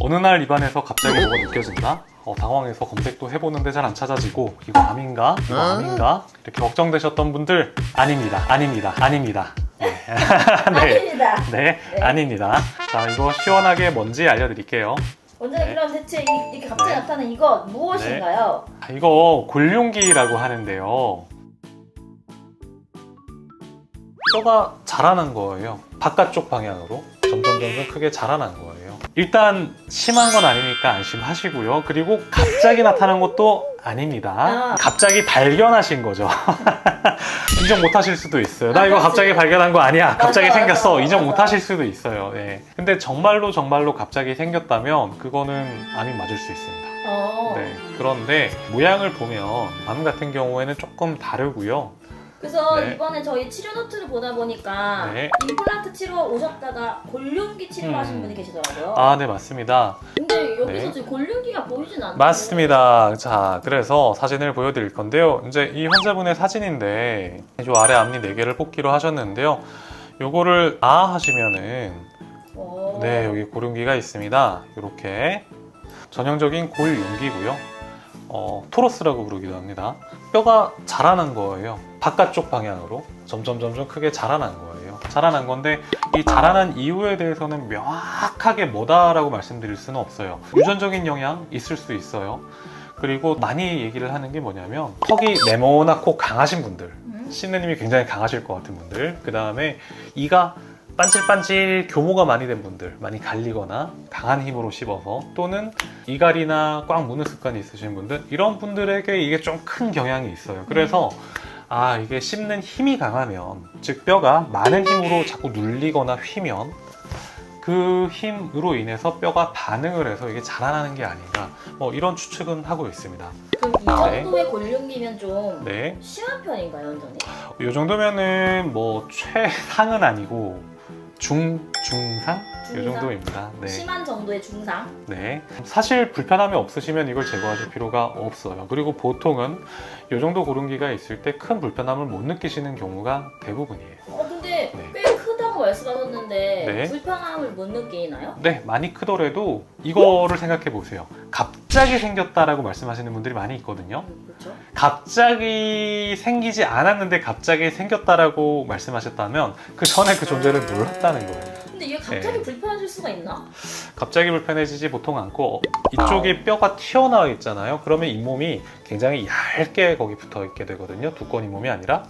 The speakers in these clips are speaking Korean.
어느 날 입안에서 갑자기 뭐가 느껴진다? 당황해서 검색도 해보는데 잘 안 찾아지고 이거 암인가? 이거 암인가? 이렇게 걱정되셨던 분들 아닙니다. 아닙니다. 아닙니다. 네. 아닙니다. 네, 네. 아닙니다. 자, 이거 시원하게 뭔지 알려드릴게요. 원장님 네. 그럼 대체 이렇게 갑자기 네. 나타나는 이거 무엇인가요? 이거 골륜기라고 하는데요. 뼈가 자라난 거예요. 바깥쪽 방향으로 점점 크게 자라난 거예요. 일단 심한 건 아니니까 안심하시고요. 그리고 갑자기 나타난 것도 아닙니다. 갑자기 발견하신 거죠. 인정 못 하실 수도 있어요. 나 이거 갑자기 발견한 거 아니야. 갑자기 맞아, 생겼어. 맞아, 인정 못 맞아. 하실 수도 있어요. 네. 근데 정말로 갑자기 생겼다면 그거는 암이 맞을 수 있습니다. 네. 그런데 모양을 보면 암 같은 경우에는 조금 다르고요. 그래서 네. 이번에 저희 치료 노트를 보다 보니까 네. 임플란트 치러 오셨다가 골륜기 치료하신 분이 계시더라고요. 아, 네, 맞습니다. 근데 여기서 네. 지금 골륜기가 보이진 않아요. 맞습니다. 자, 그래서 사진을 보여드릴 건데요. 이제 이 환자분의 사진인데, 이 아래 앞니 4개를 뽑기로 하셨는데요. 요거를 하시면은, 네, 여기 골륜기가 있습니다. 이렇게 전형적인 골륜기고요. 토러스라고 부르기도 합니다. 뼈가 자라난 거예요. 바깥쪽 방향으로 점점 크게 자라난 거예요. 자라난 건데 이 자라난 이유에 대해서는 명확하게 뭐다라고 말씀드릴 수는 없어요. 유전적인 영향 있을 수 있어요. 그리고 많이 얘기를 하는 게 뭐냐면 턱이 네모나고 강하신 분들, 씹는 힘이 굉장히 강하실 것 같은 분들, 그 다음에 이가 반질반질 교모가 많이 된 분들, 많이 갈리거나 강한 힘으로 씹어서, 또는 이갈이나 꽉 무는 습관이 있으신 분들, 이런 분들에게 이게 좀 큰 경향이 있어요. 그래서 이게 씹는 힘이 강하면, 즉 뼈가 많은 힘으로 자꾸 눌리거나 휘면 그 힘으로 인해서 뼈가 반응을 해서 이게 자라나는 게 아닌가, 이런 추측은 하고 있습니다. 그럼 이 정도의 골륜기면 좀 네, 심한 편인가요, 원장님? 이 정도면은 최상은 아니고 중상? 이 정도입니다. 네. 심한 정도의 중상? 네. 사실 불편함이 없으시면 이걸 제거하실 필요가 없어요. 그리고 보통은 이 정도 고름기가 있을 때 큰 불편함을 못 느끼시는 경우가 대부분이에요. 근데 네. 꽤 크다고 말씀하셨는데 네. 불편함을 못 느끼나요? 네, 많이 크더라도 이거를 생각해 보세요. 갑자기 생겼다라고 말씀하시는 분들이 많이 있거든요. 그렇죠. 갑자기 생기지 않았는데 갑자기 생겼다라고 말씀하셨다면 그 전에 그 존재를 몰랐다는 거예요. 근데 이게 갑자기 네. 불편해질 수가 있나? 갑자기 불편해지지 보통 않고 이쪽에 뼈가 튀어나와 있잖아요. 그러면 잇몸이 굉장히 얇게 거기 붙어 있게 되거든요. 두꺼운 잇몸이 아니라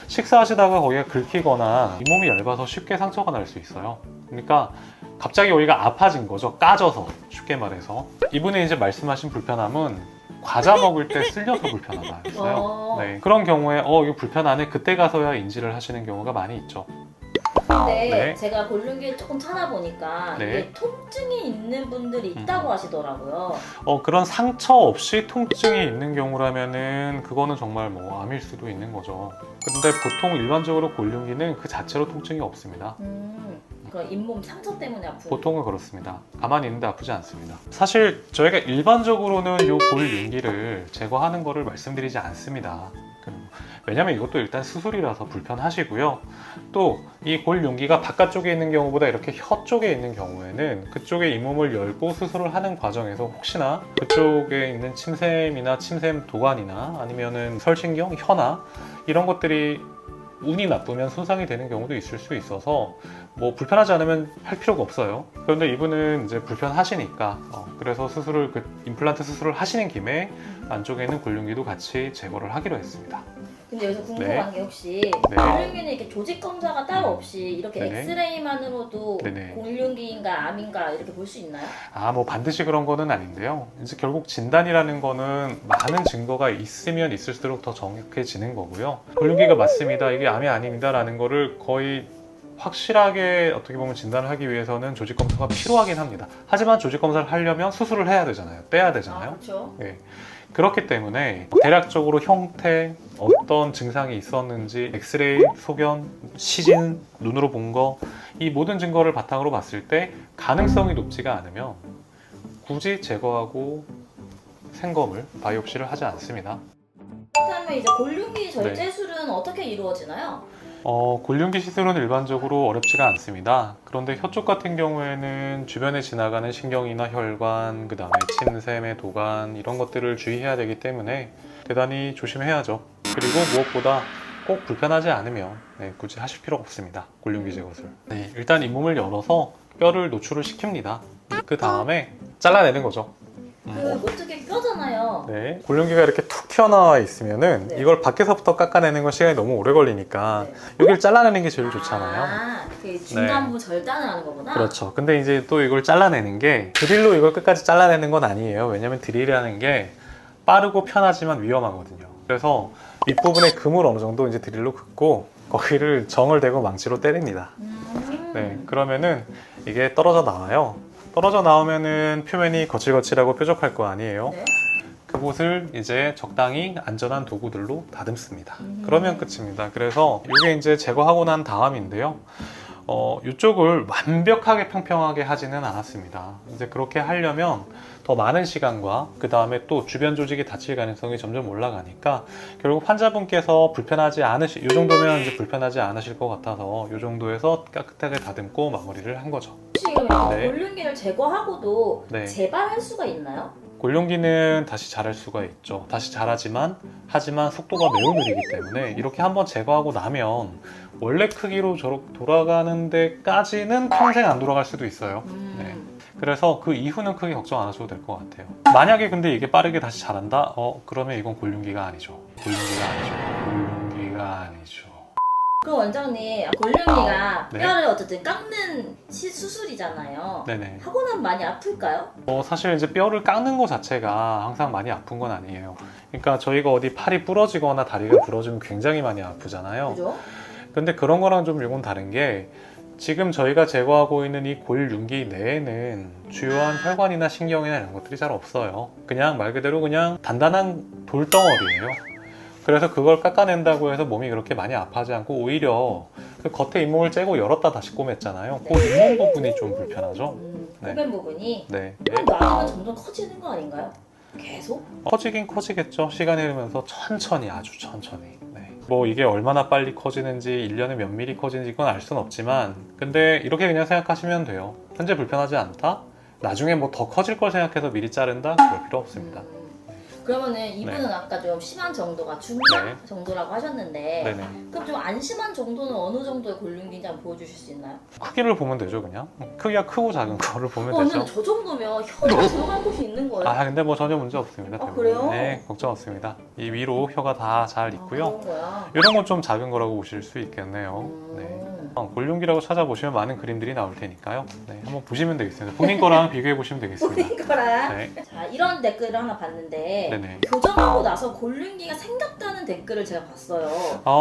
식사하시다가 거기가 긁히거나 잇몸이 얇아서 쉽게 상처가 날 수 있어요. 그러니까 갑자기 여기가 아파진 거죠. 까져서, 쉽게 말해서. 이분이 이제 말씀하신 불편함은 과자 먹을 때 쓸려서 불편하다 했어요. 네, 그런 경우에 이거 불편하네, 그때 가서야 인지를 하시는 경우가 많이 있죠. 근데 네. 제가 골륜기를 조금 찾아보니까 네. 이게 통증이 있는 분들이 있다고 하시더라고요. 그런 상처 없이 통증이 있는 경우라면은 그거는 정말 암일 수도 있는 거죠. 근데 보통 일반적으로 골륜기는 그 자체로 통증이 없습니다. 그 잇몸 상처 때문에 아픈. 보통은 그렇습니다. 가만히 있는데 아프지 않습니다. 사실 저희가 일반적으로는 이 골륜기를 제거하는 거를 말씀드리지 않습니다. 왜냐면 이것도 일단 수술이라서 불편하시고요. 또 이 골륜기가 바깥쪽에 있는 경우보다 이렇게 혀 쪽에 있는 경우에는 그쪽에 잇몸을 열고 수술을 하는 과정에서 혹시나 그쪽에 있는 침샘이나 침샘 도관이나 아니면은 설신경, 혀나 이런 것들이 운이 나쁘면 손상이 되는 경우도 있을 수 있어서 불편하지 않으면 할 필요가 없어요. 그런데 이분은 이제 불편하시니까 그래서 임플란트 수술을 하시는 김에 안쪽에 있는 골륜기도 같이 제거를 하기로 했습니다. 근데 여기서 궁금한 네. 게 혹시 네. 골륜기는 이렇게 조직 검사가 따로 없이 이렇게 네네. 엑스레이만으로도 네네. 골륜기인가 암인가 이렇게 볼 수 있나요? 반드시 그런 거는 아닌데요. 이제 결국 진단이라는 거는 많은 증거가 있으면 있을수록 더 정확해지는 거고요. 골륜기가 맞습니다, 이게 암이 아닙니다라는 거를 거의 확실하게 어떻게 보면 진단을 하기 위해서는 조직 검사가 필요하긴 합니다. 하지만 조직 검사를 하려면 수술을 해야 되잖아요. 떼야 되잖아요. 그렇죠. 네. 그렇기 때문에 대략적으로 형태, 어떤 증상이 있었는지, 엑스레이, 소견, 시진, 눈으로 본 거, 이 모든 증거를 바탕으로 봤을 때 가능성이 높지가 않으면 굳이 제거하고 생검을, 바이옵시를 하지 않습니다. 그렇다면 이제 골륜기 절제술은 어떻게 이루어지나요? 골륜기 시술은 일반적으로 어렵지가 않습니다. 그런데 혀 쪽 같은 경우에는 주변에 지나가는 신경이나 혈관, 그 다음에 침샘의 도관 이런 것들을 주의해야 되기 때문에 대단히 조심해야죠. 그리고 무엇보다 꼭 불편하지 않으면 굳이 하실 필요가 없습니다. 골륜기 제거술. 일단 잇몸을 열어서 뼈를 노출을 시킵니다. 그 다음에 잘라내는 거죠. 어떻게 뼈잖아요. 네, 골륜기가 이렇게 툭 튀어나와 있으면은 네. 이걸 밖에서부터 깎아내는 건 시간이 너무 오래 걸리니까 네. 여기를 잘라내는 게 제일 좋잖아요. 그 중간 부분 절단을 하는 거구나. 그렇죠. 근데 이제 또 이걸 잘라내는 게 드릴로 이걸 끝까지 잘라내는 건 아니에요. 왜냐면 드릴이라는 게 빠르고 편하지만 위험하거든요. 그래서 윗부분에 금을 어느 정도 이제 드릴로 긋고 거기를 정을 대고 망치로 때립니다. 네, 그러면은 이게 떨어져 나와요. 떨어져 나오면은 표면이 거칠거칠하고 뾰족할 거 아니에요. 네. 그곳을 이제 적당히 안전한 도구들로 다듬습니다. 그러면 끝입니다. 그래서 이게 이제 제거하고 난 다음인데요. 이쪽을 완벽하게 평평하게 하지는 않았습니다. 이제 그렇게 하려면 더 많은 시간과 그 다음에 또 주변 조직이 다칠 가능성이 점점 올라가니까 결국 환자분께서 이 정도면 이제 불편하지 않으실 것 같아서 이 정도에서 깨끗하게 다듬고 마무리를 한 거죠. 혹시 그러면 네. 골륜기를 제거하고도 네. 재발할 수가 있나요? 골륜기는 다시 자랄 수가 있죠. 다시 자라지만 하지만 속도가 매우 느리기 때문에 이렇게 한번 제거하고 나면 원래 크기로 돌아가는 데까지는 평생 안 돌아갈 수도 있어요. 네. 그래서 그 이후는 크게 걱정 안 하셔도 될 것 같아요. 만약에 근데 이게 빠르게 다시 자란다? 그러면 이건 골륜기가 아니죠. 골륜기가 아니죠. 그럼 원장님, 골륜기가 네. 뼈를 어쨌든 깎는 수술이잖아요. 네네. 하고 나면 많이 아플까요? 사실 이제 뼈를 깎는 것 자체가 항상 많이 아픈 건 아니에요. 그러니까 저희가 어디 팔이 부러지거나 다리가 부러지면 굉장히 많이 아프잖아요. 그죠? 근데 그런 거랑 좀 이건 다른 게 지금 저희가 제거하고 있는 이 골륜기 내에는 주요한 혈관이나 신경이나 이런 것들이 잘 없어요. 그냥 말 그대로 그냥 단단한 돌덩어리예요. 그래서 그걸 깎아낸다고 해서 몸이 그렇게 많이 아파하지 않고 오히려 그 겉에 잇몸을 째고 열었다 다시 꼬맸잖아요. 그 잇몸 부분이 좀 불편하죠. 네. 꼬맨 부분이 네. 그럼 놔두면 점점 커지는 거 아닌가요? 계속? 커지긴 커지겠죠. 시간이 흐르면서 천천히, 아주 천천히. 네. 뭐 이게 얼마나 빨리 커지는지 1년에 몇 미리 커지는지 그건 알 수는 없지만 근데 이렇게 그냥 생각하시면 돼요. 현재 불편하지 않다? 나중에 뭐 더 커질 걸 생각해서 미리 자른다? 그럴 필요 없습니다. 그러면은 이분은 네. 아까 좀 심한 정도가 중간 네. 정도라고 하셨는데 네네. 그럼 좀 안 심한 정도는 어느 정도의 골륜기인지 한번 보여주실 수 있나요? 크기를 보면 되죠, 그냥. 크기가 크고 작은 거를 보면 근데 되죠. 저 정도면 혀가 들어갈 곳이 있는 거예요? 근데 뭐 전혀 문제 없습니다. 대부분. 그래요? 네, 걱정 없습니다. 이 위로 혀가 다 잘 있고요. 그런 거야. 이런 건 좀 작은 거라고 보실 수 있겠네요. 네. 골륜기라고 찾아보시면 많은 그림들이 나올 테니까요. 네, 한번 보시면 되겠습니다. 본인 거랑 비교해 보시면 되겠습니다. 본인 거랑. 네. 자, 이런 댓글을 하나 봤는데 네네. 교정하고 나서 골륜기가 생겼다는 댓글을 제가 봤어요.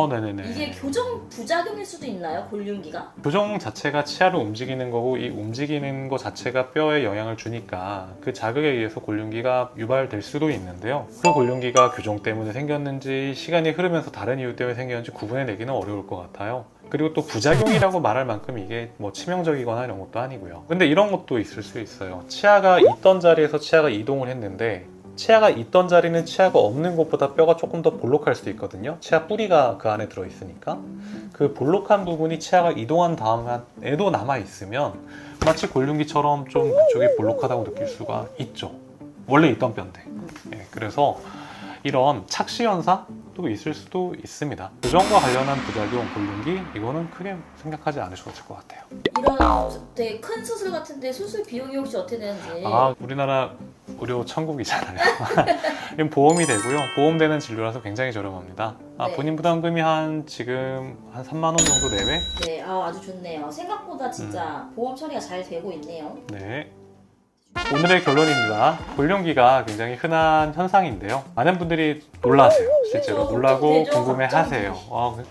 네네네. 이게 교정 부작용일 수도 있나요? 골륜기가? 교정 자체가 치아를 움직이는 거고 이 움직이는 거 자체가 뼈에 영향을 주니까 그 자극에 의해서 골륜기가 유발될 수도 있는데요. 그 골륜기가 교정 때문에 생겼는지 시간이 흐르면서 다른 이유 때문에 생겼는지 구분해내기는 어려울 것 같아요. 그리고 또 부작용이라고 말할 만큼 이게 뭐 치명적이거나 이런 것도 아니고요. 근데 이런 것도 있을 수 있어요. 치아가 있던 자리에서 치아가 이동을 했는데 치아가 있던 자리는 치아가 없는 곳보다 뼈가 조금 더 볼록할 수도 있거든요. 치아 뿌리가 그 안에 들어있으니까 그 볼록한 부분이 치아가 이동한 다음에도 남아있으면 마치 골륜기처럼 좀 그쪽이 볼록하다고 느낄 수가 있죠. 원래 있던 뼈인데. 그래서 이런 착시 현상도 있을 수도 있습니다. 교정과 관련한 부작용, 골륜기 이거는 크게 생각하지 않으셔도 될 것 같아요. 이런 되게 큰 수술 같은데 수술 비용이 혹시 어떻게 되는지. 우리나라 의료 천국이잖아요. 이건 보험이 되고요. 보험되는 진료라서 굉장히 저렴합니다. 네. 본인 부담금이 지금 한 3만 원 정도 내외? 네, 아주 좋네요. 생각보다 진짜 보험 처리가 잘 되고 있네요. 네. 오늘의 결론입니다. 골륜기가 굉장히 흔한 현상인데요. 많은 분들이 놀라세요. 실제로 그렇죠. 놀라고 걱정되죠. 궁금해하세요.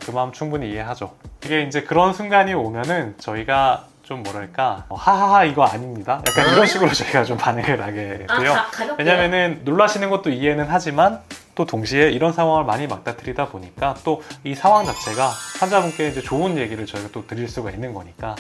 그 마음 충분히 이해하죠. 이게 이제 그런 순간이 오면은 저희가 좀 뭐랄까 하하하 이거 아닙니다. 약간 이런 식으로 저희가 좀 반응을 하게 돼요. 가볍게. 왜냐면은 놀라시는 것도 이해는 하지만 또 동시에 이런 상황을 많이 맞닥뜨리다 보니까 또 이 상황 자체가 환자분께 이제 좋은 얘기를 저희가 또 드릴 수가 있는 거니까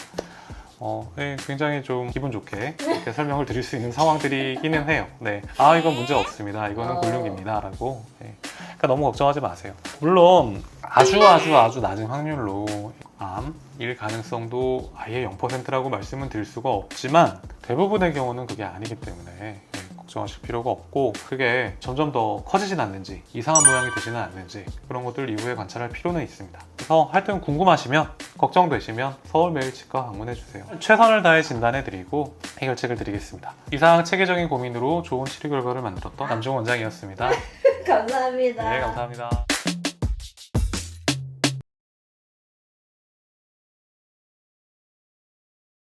굉장히 좀 기분 좋게 이렇게 설명을 드릴 수 있는 상황들이기는 해요. 네, 이건 문제 없습니다. 이거는 골륜기입니다. 라고. 그러니까 너무 걱정하지 마세요. 물론 아주 낮은 확률로 암일 가능성도 아예 0%라고 말씀은 드릴 수가 없지만 대부분의 경우는 그게 아니기 때문에 걱정하실 필요가 없고 그게 점점 더 커지진 않는지 이상한 모양이 되지는 않는지 그런 것들 이후에 관찰할 필요는 있습니다. 그래서 하여튼 궁금하시면 걱정되시면 서울매일치과 방문해주세요. 최선을 다해 진단해드리고 해결책을 드리겠습니다. 이상 체계적인 고민으로 좋은 치료 결과를 만들었던 남중 원장이었습니다. 감사합니다. 네, 감사합니다.